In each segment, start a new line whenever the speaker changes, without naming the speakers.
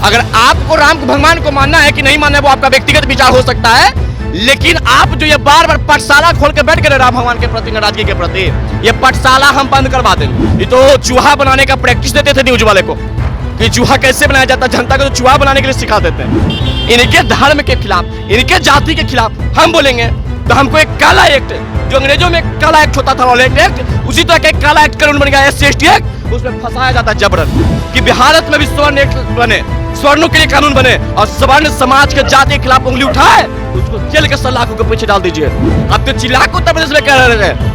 अगर आपको राम को भगवान को मानना है कि नहीं मानना है वो आपका व्यक्तिगत विचार हो सकता है, लेकिन आप जो ये बार बार पाठशाला खोल के बैठ गए राम भगवान के प्रति, नाराजगी के प्रति, ये पाठशाला हम बंद करवा देंगे। ये तो चूहा बनाने का प्रैक्टिस देते थे न्यूज वाले को कि चूहा कैसे बनाया जाता है, जनता को तो चूहा बनाने के लिए सिखा देते हैं। इनके धर्म के खिलाफ, इनके जाति के खिलाफ हम बोलेंगे तो हमको एक काला एक्ट, जो अंग्रेजों में काला एक्ट होता था रॉलेट एक्ट, उसी तरह का काला एक्ट कानून बन गया SC/ST एक्ट, उसमें फंसाया जाता है जबरन कि भारत में भी स्वर्ण एक्ट बने, स्वर्णों के लिए कानून बने और स्वर्ण समाज के जाति के खिलाफ उंगली उठाए उसको जेल के सलाखों के पीछे डाल दीजिए। अब तो चिल्ला को उत्तर प्रदेश में कह रहे थे,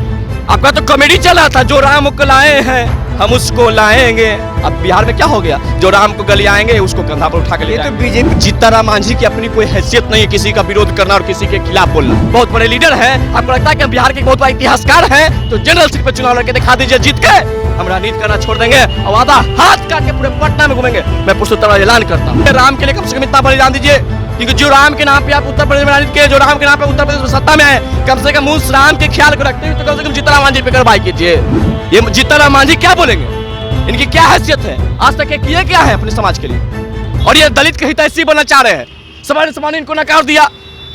आपका तो कॉमेडी चला था, जो राम को लाए हैं हम उसको लाएंगे। अब बिहार में क्या हो गया, जो राम को गली आएंगे उसको कंधा पर उठा के ले जाएंगे। तो बीजेपी जीतनराम मांझी की अपनी कोई हैसियत नहीं है किसी का विरोध करना और किसी के खिलाफ बोलना। बहुत बड़े लीडर है, आपको लगता है कि बिहार के बहुत बड़ा इतिहासकार है, तो जनरल सीट पर चुनाव लड़के दिखा दीजिए जीत के, हम राजनीति करना छोड़ देंगे और आधा हाथ काट के पूरे पटना में घूमेंगे। मैं पुरुषोत्तम ऐलान करता हूँ, राम के लिए कम से कम इतना बलिदान दीजिए, क्योंकि जो राम के नाम पे आप उत्तर प्रदेश में राजनीति किए, जो राम के नाम पे उत्तर प्रदेश में सत्ता में है, कम से कम उस राम के ख्याल को रखते हुए तो कम से कम जीतनराम मांझी पे कार्रवाई कीजिए। ये जीतनराम मांझी क्या बोलेंगे, इनकी क्या हैसियत है, आज तक ये किए क्या है अपने समाज के लिए, और ये दलित के हितैषी बनना चाह रहे हैं। समान इनको नकार दिया,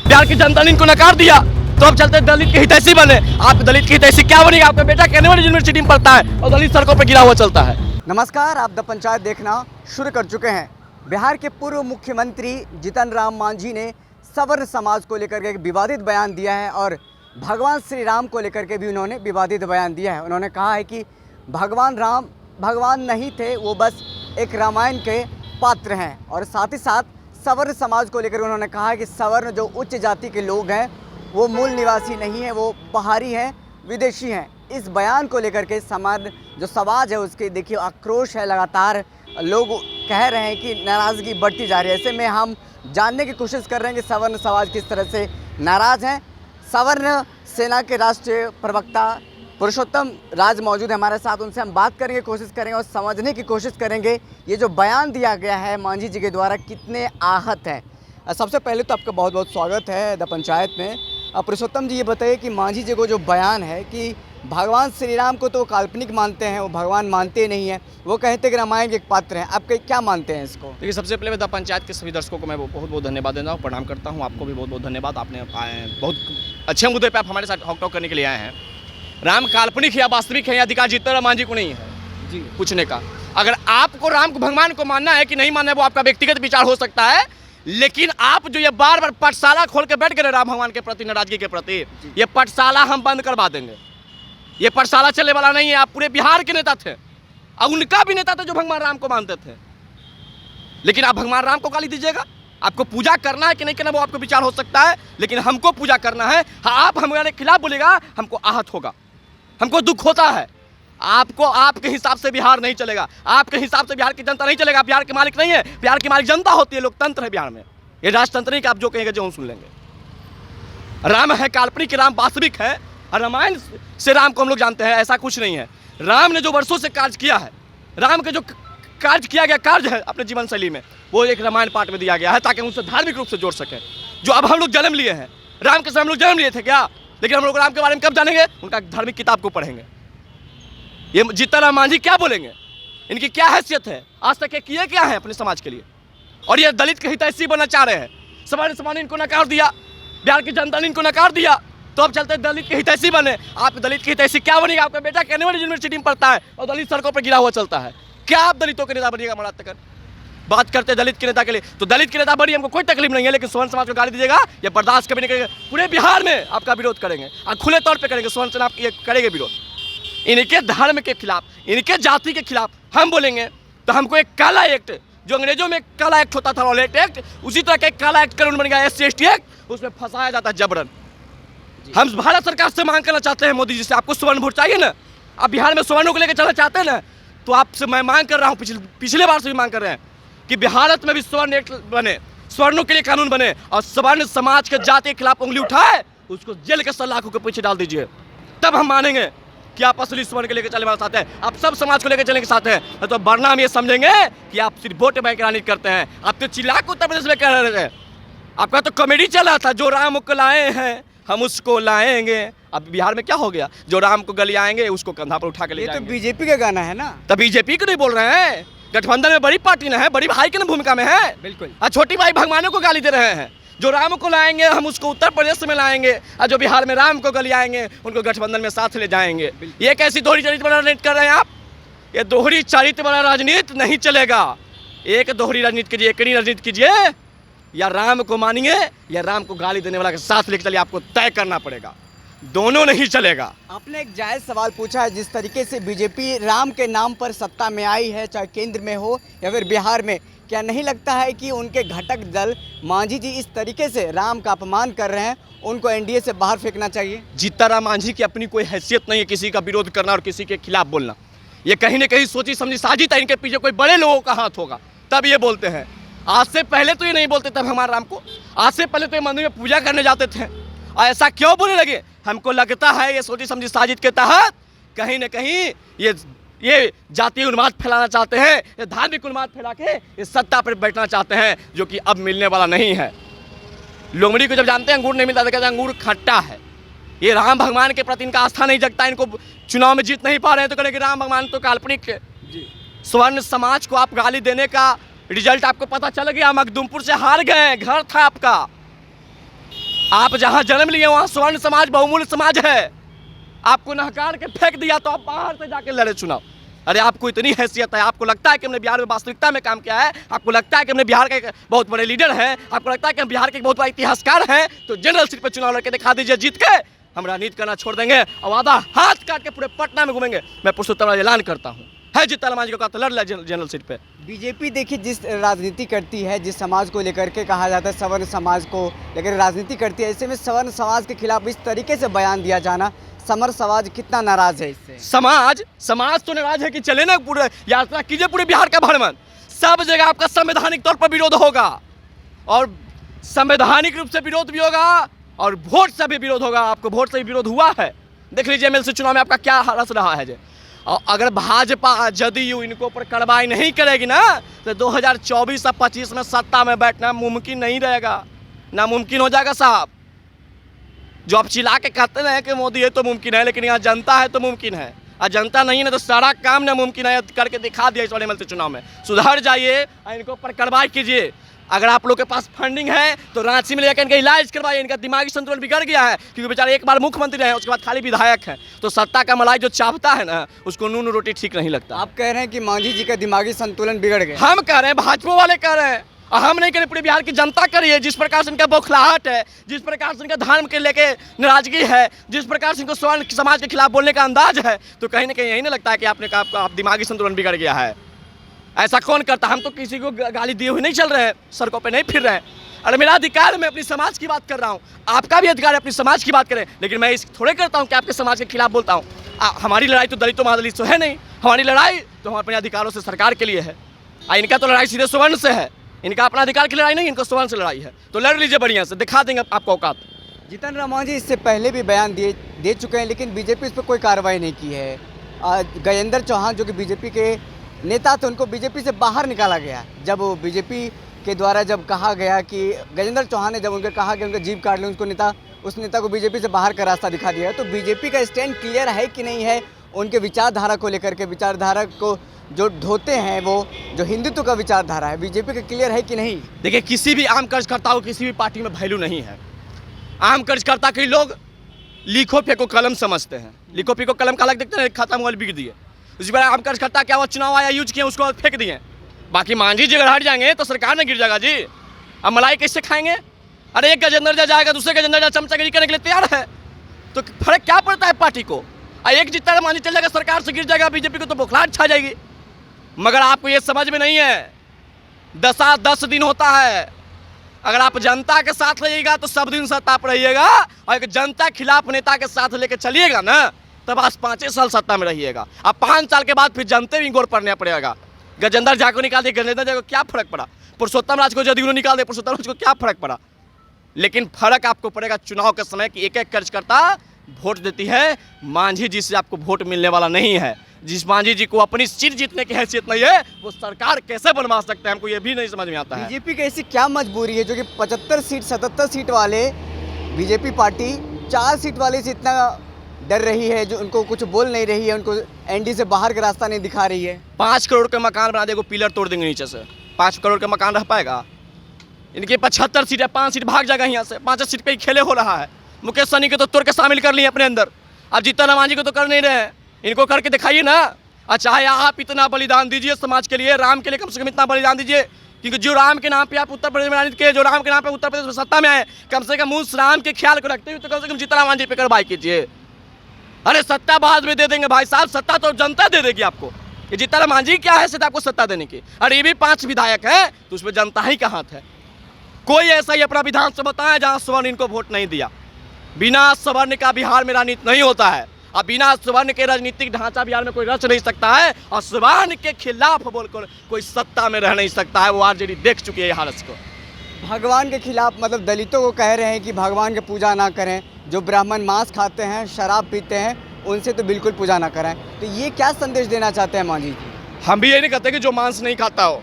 बिहार की जनता ने इनको नकार दिया, तो अब चलते दलित के हितैषी बने। आप दलित के हितैषी क्या बनेगा, आपका बेटा कहने वाली यूनिवर्सिटी में पढ़ता है और दलित सड़कों पर गिरा हुआ चलता है।
नमस्कार, आप द पंचायत देखना शुरू कर चुके हैं। बिहार के पूर्व मुख्यमंत्री जीतनराम मांझी ने सवर्ण समाज को लेकर के एक विवादित बयान दिया है और भगवान श्री राम को लेकर के भी उन्होंने विवादित बयान दिया है। उन्होंने कहा है कि भगवान राम भगवान नहीं थे, वो बस एक रामायण के पात्र हैं, और साथ ही साथ सवर्ण समाज को लेकर उन्होंने कहा है कि सवर्ण जो उच्च जाति के लोग हैं वो मूल निवासी नहीं है, वो बाहरी हैं, विदेशी हैं। इस बयान को लेकर के समाज है उसके देखिए आक्रोश है, लगातार लोग कह रहे हैं कि नाराज़गी बढ़ती जा रही है। ऐसे में हम जानने की कोशिश कर रहे हैं कि सवर्ण समाज किस तरह से नाराज़ हैं। सवर्ण सेना के राष्ट्रीय प्रवक्ता पुरुषोत्तम राज मौजूद है हमारे साथ, उनसे हम बात करेंगे, कोशिश करेंगे और समझने की कोशिश करेंगे ये जो बयान दिया गया है मांझी जी के द्वारा कितने आहत है। सबसे पहले तो आपका बहुत बहुत स्वागत है द पंचायत में। पुरुषोत्तम जी, ये बताइए कि मांझी जी को जो बयान है कि भगवान श्री राम को तो काल्पनिक मानते हैं, वो भगवान मानते नहीं हैं, वो कहते हैं कि रामायण के एक पात्र हैं, आप क्या मानते हैं इसको?
देखिए, सबसे पहले मैं द पंचायत के सभी दर्शकों को मैं बहुत बहुत धन्यवाद देता हूँ, प्रणाम करता हूँ। आपको भी बहुत बहुत धन्यवाद, आपने बहुत अच्छे मुद्दे पर आप हमारे साथ टॉक करने के लिए आए हैं। राम काल्पनिक है या वास्तविक है, या अधिकार जीतनराम मांझी को नहीं है जी पूछने का। अगर आपको राम को भगवान को मानना है कि नहीं मानना है वो आपका व्यक्तिगत विचार हो सकता है, लेकिन आप जो ये बार बार पाठशाला खोल के बैठ गए राम भगवान के प्रति, नाराजगी के प्रति, ये पाठशाला हम बंद करवा देंगे। ये पाठशाला चलने वाला नहीं है। आप पूरे बिहार के नेता थे और उनका भी नेता थे जो भगवान राम को मानते थे, लेकिन आप भगवान राम को गाली दीजिएगा। आपको पूजा करना है कि नहीं करना वो आपको विचार हो सकता है, लेकिन हमको पूजा करना है। हाँ, आप हमारे खिलाफ बोलेगा हमको आहत होगा, हमको दुख होता है। आपको आपके हिसाब से बिहार नहीं चलेगा, आपके हिसाब से बिहार की जनता नहीं चलेगा। बिहार के मालिक नहीं है, बिहार की मालिक जनता होती है, लोकतंत्र है बिहार में। ये राजतंत्र नहीं कि आप जो कहेंगे जो हम सुन लेंगे। राम है काल्पनिक, राम वास्तविक है, और रामायण से राम को हम लोग जानते हैं, ऐसा कुछ नहीं है। राम ने जो वर्षों से कार्य किया है, राम के जो कार्य किया गया कार्य है अपने जीवन शैली में, वो एक रामायण पाठ में दिया गया है ताकि हम उससे धार्मिक रूप से जोड़ सकें। जो अब हम लोग जन्म लिए हैं, राम के समय हम लोग जन्म लिए थे क्या, लेकिन हम लोग राम के बारे में कब जानेंगे, उनका धार्मिक किताब को पढ़ेंगे। ये जीतनराम मांझी क्या बोलेंगे, इनकी क्या हैसियत है, आज तक ये किए क्या है अपने समाज के लिए, और ये दलित के हितैषी बनना चाह रहे हैं। समान इनको नकार दिया, बिहार की जनता ने इनको नकार दिया, तो अब चलते दलित के हितैषी बने। आप दलित के हितैषी क्या बनेगा, आपका बेटा कहने वाली यूनिवर्सिटी में पढ़ता है और दलित सड़कों पर गिरा हुआ चलता है। क्या आप दलितों के नेता बनिएगा? मरात तक बात करते हैं दलित के नेता के लिए, तो दलित के नेता बनी, हमको कोई तकलीफ नहीं है, लेकिन स्वर्ण समाज को गाली दीजिएगा ये बर्दाश्त कभी नहीं करेंगे। पूरे बिहार में आपका विरोध करेंगे और खुले तौर पे करेंगे। स्वर्ण समाज ये करेंगे विरोध। इनके धर्म के खिलाफ, इनके जाति के खिलाफ हम बोलेंगे तो हमको एक काला एक्ट, जो अंग्रेजों में काला एक्ट होता था रॉलेट एक्ट, उसी तरह का एक काला एक्ट कानून बन गया SC/ST एक्ट, उसमें फंसाया जाता है जबरन। हम भारत सरकार से मांग करना चाहते हैं, मोदी जी से, आपको स्वर्ण वोट चाहिए ना, आप बिहार में स्वर्णों को लेकर चलना चाहते हैं ना, तो आपसे मैं मांग कर रहा हूँ, पिछले बार से भी मांग कर रहे हैं कि भारत में भी स्वर्ण एक्ट बने, स्वर्णों के लिए कानून बने, और सवर्ण समाज के जाति के खिलाफ उंगली उठाए उसको जेल के सलाखों के पीछे डाल दीजिए। तब हम मानेंगे कि आप असली स्वर्ण के लेकर चलने वाले साथ हैं, आप सब समाज को लेकर चलने के साथ हैं। तो वरना हम ये समझेंगे कि आप सिर्फ वोट बैंक राजनीति करते हैं। आप तो चिल्ला को उत्तर प्रदेश में कह रहे थे, आपका तो कॉमेडी चला था, जो राम को लाए हैं हम उसको लाएंगे। अब बिहार में क्या हो गया, जो राम को गली आएंगे उसको कंधा पर उठा के ले जाएंगे।
ये तो बीजेपी का गाना है ना,
तब बीजेपी को नहीं बोल रहे हैं। गठबंधन में बड़ी पार्टी ना है, बड़ी भाई की ना भूमिका में है।
बिल्कुल।
और छोटी भाई भगवानों को गाली दे रहे हैं। जो राम को लाएंगे हम उसको उत्तर प्रदेश में लाएंगे, और जो बिहार में राम को गली आएंगे उनको गठबंधन में साथ ले जाएंगे। ये कैसी दोहरी चरित्र वाला राजनीति कर रहे हैं आप? ये दोहरी चरित्र वाला राजनीति नहीं चलेगा। एक दोहरी राजनीति कीजिए, एक राजनीति कीजिए, या राम को मानिए या राम को गाली देने वाला के साथ लेकर चलिए। आपको तय करना पड़ेगा, दोनों नहीं चलेगा।
आपने एक जायज़ सवाल पूछा है, जिस तरीके से बीजेपी राम के नाम पर सत्ता में आई है, चाहे केंद्र में हो या फिर बिहार में, क्या नहीं लगता है कि उनके घटक दल मांझी जी इस तरीके से राम का अपमान कर रहे हैं, उनको एनडीए से बाहर फेंकना चाहिए?
जीतनराम मांझी की अपनी कोई हैसियत नहीं है किसी का विरोध करना और किसी के खिलाफ बोलना। ये कहीं न कहीं सोची समझी साजिश है, इनके पीछे कोई बड़े लोगों का हाथ होगा तब ये बोलते हैं। आज से पहले तो ये नहीं बोलते थे भगवान राम को, आज से पहले तो ये मंदिर में पूजा करने जाते थे। और ऐसा क्यों बोलने लगे? हमको लगता है ये सोची समझी साजिश के तहत कहीं न कहीं ये जातीय उन्माद फैलाना चाहते हैं, ये धार्मिक उन्माद फैला के इस सत्ता पर बैठना चाहते हैं, जो कि अब मिलने वाला नहीं है। लोमड़ी को जब जानते हैं अंगूर नहीं मिलता तो कहते हैं अंगूर खट्टा है। ये राम भगवान के प्रति इनका आस्था नहीं जगता, इनको चुनाव में जीत नहीं पा रहे हैं तो कहें कि राम भगवान तो काल्पनिक है। स्वर्ण समाज को आप गाली देने का रिजल्ट आपको पता चल गया। मखदुमपुर से हार गए, घर था आपका, आप जहां जन्म लिए वहां स्वर्ण समाज बहुमूल्य समाज है, आपको नहकार के फेंक दिया तो आप बाहर से जाके लड़े चुनाव। अरे आपको इतनी हैसियत है, आपको लगता है कि हमने बिहार में वास्तविकता में काम किया है, आपको लगता है कि हमने बिहार के बहुत बड़े लीडर हैं, आपको लगता है कि हम बिहार के बहुत बड़ा इतिहासकार हैं, तो जनरल सीट पर चुनाव लड़के दिखा दीजिए, जीत के हम राजनीति करना छोड़ देंगे और वादा हाथ काट के पूरे पटना में घूमेंगे। मैं पुरुषोत्तम ऐलान करता हूँ, है जीतनराम मांझी को तो लड़ ले जनरल सीट पे।
बीजेपी देखिए जिस राजनीति करती है, जिस समाज को लेकर के कहा जाता है सवर्ण समाज को लेकर राजनीति करती है, ऐसे में सवर्ण समाज के खिलाफ इस तरीके से बयान दिया जाना, समर समाज कितना नाराज है इससे?
समाज तो नाराज है कि चले ना पूरे यात्रा कीजिए पूरे बिहार का भ्रमण, सब जगह आपका संवैधानिक तौर पर विरोध होगा और संवैधानिक रूप से विरोध भी होगा और वोट से भी विरोध होगा। आपको वोट से भी विरोध हुआ है, देख लीजिए एमएलसी चुनाव में आपका क्या रस रहा है। और अगर भाजपा जदयू इनको ऊपर कार्रवाई नहीं करेगी ना तो 2024 और 25 में सत्ता में बैठना मुमकिन नहीं रहेगा, नामुमकिन हो जाएगा साहब। जो आप चिल्ला के कहते हैं कि मोदी है तो मुमकिन है, लेकिन यहाँ जनता है तो मुमकिन है, और जनता नहीं है ना तो सारा काम नामुमकिन है करके दिखा दिया इस वाले एमएलसी चुनाव में। सुधर जाइए और इनको ऊपर कार्रवाई कीजिए। अगर आप लोग के पास फंडिंग है तो रांची में लेकर इनका इलाज करवाइए, इनका दिमागी संतुलन बिगड़ गया है क्योंकि बेचारे एक बार मुख्यमंत्री रहे उसके बाद खाली विधायक हैं, तो सत्ता का मलाई जो चाहता है ना उसको नून रोटी ठीक नहीं लगता।
आप कह रहे हैं कि मांझी जी का दिमागी संतुलन बिगड़ गया?
हम कह रहे हैं, भाजपा वाले कह रहे हैं, और हम नहीं कह रहे, पूरे बिहार की जनता कर रही है। जिस प्रकार से इनका बौखलाहट है, जिस प्रकार से इनका धर्म के लेके नाराजगी है, जिस प्रकार से इनको स्वर्ण समाज के खिलाफ बोलने का अंदाज है, तो कहीं ना कहीं यही नहीं लगता है कि आपने कहा आप दिमागी संतुलन बिगड़ गया है। ऐसा कौन करता? हम तो किसी को गाली दिए हुए नहीं चल रहे हैं, सड़कों पे नहीं फिर रहे हैं। अरे मेरा अधिकार है, मैं अपनी समाज की बात कर रहा हूँ, आपका भी अधिकार है अपनी समाज की बात करें, लेकिन मैं इस थोड़े करता हूँ कि आपके समाज के खिलाफ बोलता हूँ। हमारी लड़ाई तो दलितों महादलित से है नहीं, हमारी लड़ाई तो हम अपने अधिकारों से सरकार के लिए है। इनका तो लड़ाई सीधे स्वर्ण से है, इनका अपना अधिकार की लड़ाई नहीं, इनको स्वर्ण से लड़ाई है, तो लड़ लीजिए बढ़िया से, दिखा देंगे आपको औकात।
जीतनराम मांझी इससे पहले भी बयान दे चुके हैं, लेकिन बीजेपी इस पर कोई कार्रवाई नहीं की है। गजेंद्र चौहान जो कि बीजेपी के नेता थे, उनको बीजेपी से बाहर निकाला गया। जब बीजेपी के द्वारा जब कहा गया कि गजेंद्र चौहान ने जब उनको कहा कि उनका जीप काट लें, उस नेता को बीजेपी से बाहर का रास्ता दिखा दिया। तो बीजेपी का स्टैंड क्लियर है कि नहीं है उनके विचारधारा को लेकर के? विचारधारा को जो ढोते हैं, वो जो हिंदुत्व का विचारधारा है, बीजेपी का क्लियर है कि नहीं?
देखिए, किसी भी आम कर्जकर्ता को किसी भी पार्टी में वैल्यू नहीं है। आम कर्जकर्ता के लोग लिखो फेंको कलम समझते हैं, लिखो फेंको कलम का अलग देखते हैं, खत्म हुआ बिक दिए। उसी बार आम कर्जकर्ता क्या हुआ, चुनाव आया यूज किए, उसको फेंक दिए। बाकी मांझी जी अगर हट जाएंगे तो सरकार ने गिर जाएगा जी। अब मलाई कैसे खाएंगे? अरे एक गजेंद्र जाएगा, दूसरे गजेंद्र चमचागिरी करने के लिए तैयार है, तो फर्क क्या पड़ता है पार्टी को? एक जीतनराम मांझी चल जाएगा, सरकार से गिर जाएगा, बीजेपी को तो बौखलाहट छा जाएगी। मगर आपको ये समझ में नहीं है, 10 दिन होता है। अगर आप जनता के साथ रहिएगा तो सब दिन सत्ता पर रहिएगा, और एक जनता खिलाफ नेता के साथ लेके चलिएगा ना तब आज 5 साल सत्ता में रहिएगा। अब 5 साल के बाद फिर जनते भी गोर पड़ने पड़ेगा। गजेंद्र झा को निकाल दिए, गजेंद्र झा को क्या फर्क पड़ा? पुरुषोत्तम राज को जदयू निकाल दिया, पुरुषोत्तम राज को क्या फर्क पड़ा? लेकिन फर्क आपको पड़ेगा चुनाव के समय कि एक एक कार्यकर्ता वोट देती है। मांझी जी से आपको वोट मिलने वाला नहीं है। जिस मांझी जी को अपनी सीट जीतने की हैसियत नहीं है, वो सरकार कैसे बनवा सकते हैं, हमको ये भी नहीं समझ में आता है।
बीजेपी की ऐसी क्या मजबूरी है जो कि 75 सीट 77 सीट वाले बीजेपी पार्टी 4 सीट वाले से इतना डर रही है, जो उनको कुछ बोल नहीं रही है, उनको एनडी से बाहर का रास्ता नहीं दिखा रही है।
5 करोड़ का मकान बना देगा, पिलर तोड़ देंगे नीचे से। 5 करोड़ का मकान रह पाएगा? इनकी 75 सीट है, 5 सीट भाग जाएगा यहाँ से। 5 सीट पे ही खेले हो रहा है। मुकेश सहनी को तो तोड़ के शामिल कर लिए अपने अंदर, अब जीतन राम मांझी को तो कर नहीं रहे हैं। इनको करके दिखाइए ना। चाहे आप इतना बलिदान दीजिए समाज के लिए, राम के लिए कम से कम इतना बलिदान दीजिए, क्योंकि जो राम के नाम पे आप उत्तर प्रदेश में राजनीति किए, जो राम के नाम पे उत्तर प्रदेश में सत्ता में आए, कम से कम उस राम के ख्याल को रखते हुए तो कम से कम जीतन राम मांझी पे कार्रवाई कीजिए। अरे सत्ता बाद में दे देंगे भाई साहब, सत्ता तो जनता दे देगी आपको। ये जीतन राम मांझी क्या है आपको सत्ता देने की? अरे ये भी 5 विधायक हैं, तो उसमें जनता ही का हाथ है? कोई ऐसा ही अपना विधानसभा बताया जहां सवर्ण इनको वोट नहीं दिया। बिना सवर्ण का बिहार में राजनीति नहीं होता है। अब बिना सवर्ण के राजनीतिक ढांचा बिहार में कोई रच नहीं सकता है, और सवर्ण के खिलाफ बोलकर कोई सत्ता में रह नहीं सकता है। वो आरजेडी देख चुकी है हालत को।
भगवान के खिलाफ मतलब दलितों को कह रहे हैं कि भगवान की पूजा ना करें, जो ब्राह्मण मांस खाते हैं, शराब पीते हैं, उनसे तो बिल्कुल पूजा ना करें। तो ये क्या संदेश देना चाहते हैं मांझी जी?
हम भी ये नहीं कहते कि जो मांस नहीं खाता हो,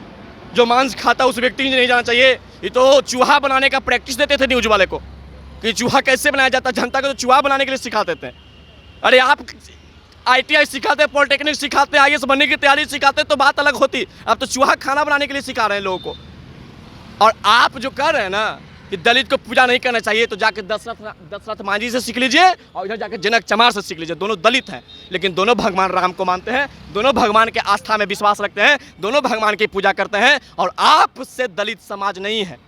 जो मांस खाता उस व्यक्ति को नहीं जाना चाहिए। ये तो चूहा बनाने का प्रैक्टिस देते थे न्यूज वाले को, कि चूहा कैसे बनाया जाता है। जनता को तो चूहा बनाने के लिए सिखाते थे। अरे आप ITI सिखाते, पॉलिटेक्निक सिखाते, IAS बनने की तैयारी सिखाते तो बात अलग होती। अब तो चूहा खाना बनाने के लिए सिखा रहे हैं लोगों को। और आप जो कर रहे हैं ना कि दलित को पूजा नहीं करना चाहिए, तो जाके दशरथ मांझी से सीख लीजिए, और इधर जाके जनक चमार से सीख लीजिए। दोनों दलित हैं, लेकिन दोनों भगवान राम को मानते हैं, दोनों भगवान के आस्था में विश्वास रखते हैं, दोनों भगवान की पूजा करते हैं। और आपसे दलित समाज नहीं है।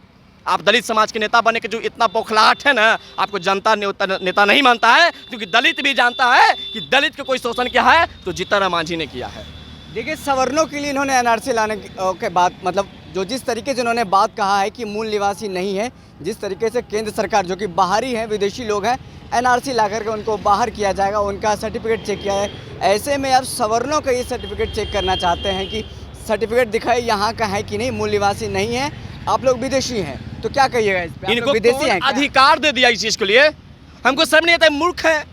आप दलित समाज के नेता बनने के जो इतना बौखलाहट है ना, आपको जनता नेता नहीं मानता है, क्योंकि दलित भी जानता है कि दलित को कोई शोषण किया है तो जीतन राम मांझी ने किया है।
देखिए, सवर्णों के लिए इन्होंने NRC लाने के बाद मतलब जो जिस तरीके से इन्होंने बात कहा है कि मूल निवासी नहीं है, जिस तरीके से केंद्र सरकार जो कि बाहरी है, विदेशी लोग हैं, NRC ला करके उनको बाहर किया जाएगा, उनका सर्टिफिकेट चेक किया है। ऐसे में अब सवर्णों का ये सर्टिफिकेट चेक करना चाहते हैं कि सर्टिफिकेट दिखाए यहाँ का है कि नहीं, मूल निवासी नहीं है, आप लोग विदेशी हैं। तो क्या कहिएगा इस पे?
इनको
विदेशी
कौन
हैं क्या?
अधिकार दे दिया इस चीज के लिए? हमको समझ नहीं आता, मूर्ख है।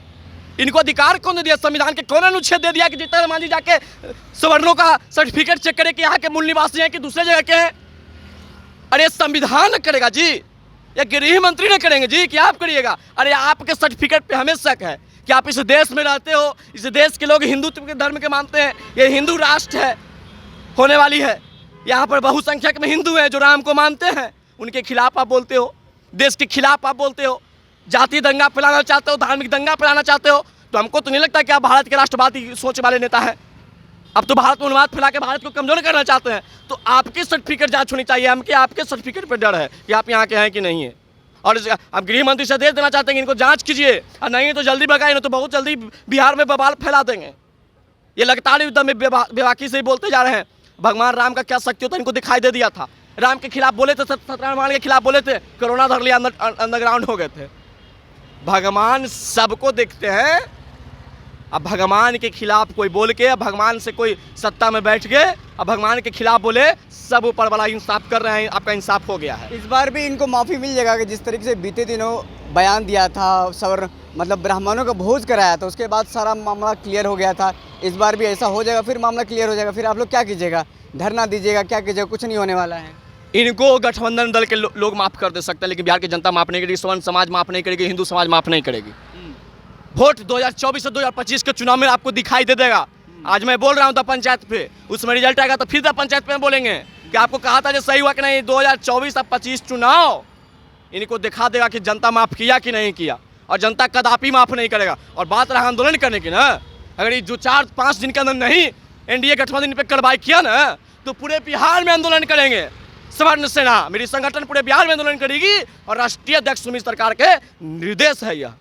इनको अधिकार कौन दे दिया? संविधान के कौन अनुच्छेद दे दिया कि जीतन राम मांझी जाके सवर्णों का सर्टिफिकेट चेक करे कि यहाँ के मूल निवासी हैं कि दूसरे जगह के हैं? अरे संविधान करेगा जी, या गृह मंत्री ने करेंगे जी कि आप करिएगा? अरे आपके सर्टिफिकेट पे हमें शक है कि आप इस देश में रहते हो, इस देश के लोग हिंदुत्व के धर्म के मानते हैं, ये हिंदू राष्ट्र है होने वाली है, यहाँ पर बहुसंख्यक में हिंदू हैं जो राम को मानते हैं, उनके खिलाफ आप बोलते हो, देश के खिलाफ आप बोलते हो, जातीय दंगा फैलाना चाहते हो, धार्मिक दंगा फैलाना चाहते हो। तो हमको तो नहीं लगता कि आप भारत के राष्ट्रवादी सोच वाले नेता हैं। अब तो भारत में उन्माद फैला के भारत को कमजोर करना चाहते हैं। तो आपके सर्टिफिकेट जांच होनी चाहिए। हम कि आपके सर्टिफिकेट पर डर है कि आप यहाँ के हैं कि नहीं है। और आप गृह मंत्री से आदेश देना चाहते हैं कि इनको जांच कीजिए, और नहीं तो जल्दी भगाइए, तो बहुत जल्दी बिहार में बवाल फैला देंगे। ये लगातार युद्ध में बेबाकी से ही बोलते जा रहे हैं। भगवान राम का क्या शक्ति होता है इनको दिखाई दे दिया था। राम के खिलाफ बोले थे, सत्यनारायण के खिलाफ बोले थे, कोरोना धर लिया, अंडरग्राउंड हो गए थे। भगवान सबको देखते हैं। अब भगवान के खिलाफ कोई बोल के, भगवान से कोई सत्ता में बैठ गए, अब भगवान के खिलाफ बोले, सब ऊपर वाला इंसाफ कर रहे हैं। आपका इंसाफ हो गया है।
इस बार भी इनको माफ़ी मिल जाएगा कि जिस तरीके से बीते दिनों बयान दिया था, सवर्ण मतलब ब्राह्मणों का भोज कराया था, उसके बाद सारा मामला क्लियर हो गया था। इस बार भी ऐसा हो जाएगा, फिर मामला क्लियर हो जाएगा, फिर आप लोग क्या कीजिएगा? धरना दीजिएगा? क्या कीजिएगा? कुछ नहीं होने वाला है।
इनको गठबंधन दल के लोग माफ़ कर दे सकते हैं, लेकिन बिहार की जनता माफ़ नहीं करेगी, सवर्ण समाज माफ़ नहीं करेगी, हिंदू समाज माफ़ नहीं करेगी। वोट 2024 से 2025 के चुनाव में आपको दिखाई दे देगा। आज मैं बोल रहा हूँ पंचायत पे, उसमें रिजल्ट आएगा तो फिर पंचायत पे बोलेंगे कि आपको कहा था जो सही हुआ कि नहीं। 2024 और 25 चुनाव इनको दिखा देगा कि जनता माफ़ किया कि नहीं किया, और जनता कदापि माफ़ नहीं करेगा। और बात रहा आंदोलन करने की ना, अगर ये जो 4-5 दिन के अंदर नहीं NDA गठबंधन पे कार्रवाई किया ना, तो पूरे बिहार में आंदोलन करेंगे। सवर्ण सेना मेरी संगठन पूरे बिहार में आंदोलन करेगी, और राष्ट्रीय अध्यक्ष सुमित सरकार के निर्देश है यह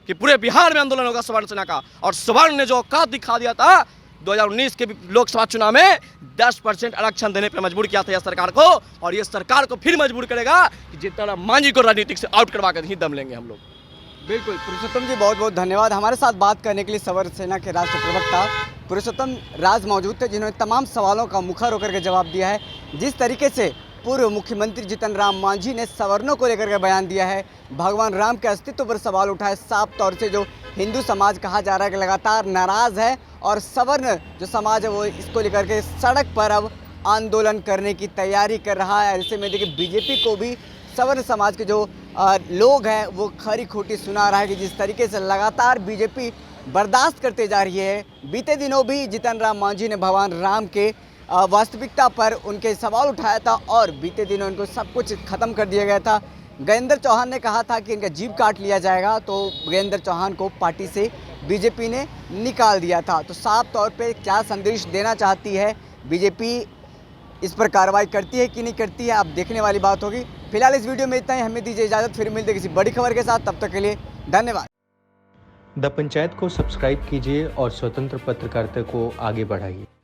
कि पूरे बिहार में आंदोलन होगा सवर्ण सेना का। और सवर्ण ने जो औकात दिखा दिया था 2019 के लोकसभा चुनाव में, 10% आरक्षण देने पर मजबूर किया था यह सरकार को, और ये सरकार को फिर मजबूर करेगा कि जीतन राम मांझी को राजनीतिक से आउट करवा कर ही दम लेंगे हम लोग।
बिल्कुल पुरुषोत्तम जी, बहुत बहुत धन्यवाद हमारे साथ बात करने के लिए। सवर्ण सेना के राष्ट्रीय प्रवक्ता पुरुषोत्तम राज मौजूद थे, जिन्होंने तमाम सवालों का मुखर होकर के जवाब दिया है। जिस तरीके से पूर्व मुख्यमंत्री जीतन राम मांझी ने सवर्णों को लेकर के बयान दिया है, भगवान राम के अस्तित्व पर सवाल उठाए, साफ तौर से जो हिंदू समाज कहा जा रहा है कि लगातार नाराज़ है, और सवर्ण जो समाज है वो इसको लेकर के सड़क पर अब आंदोलन करने की तैयारी कर रहा है। ऐसे में देखिए बीजेपी को भी सवर्ण समाज के जो लोग हैं वो खरी खोटी सुना रहा है कि जिस तरीके से लगातार बीजेपी बर्दाश्त करते जा रही है। बीते दिनों भी जीतन राम मांझी ने भगवान राम के वास्तविकता पर उनके सवाल उठाया था और बीते दिनों इनको सब कुछ खत्म कर दिया गया था। गजेंद्र चौहान ने कहा था कि इनका जीभ काट लिया जाएगा, तो गजेंद्र चौहान को पार्टी से बीजेपी ने निकाल दिया था। तो साफ तौर पे क्या संदेश देना चाहती है बीजेपी, इस पर कार्रवाई करती है कि नहीं करती है, अब देखने वाली बात होगी। फिलहाल इस वीडियो में इतना ही, हमें दीजिए इजाज़त, फिर मिलते किसी बड़ी खबर के साथ, तब तक के लिए धन्यवाद।
द पंचायत को सब्सक्राइब कीजिए और स्वतंत्र पत्रकारिता को आगे बढ़ाइए।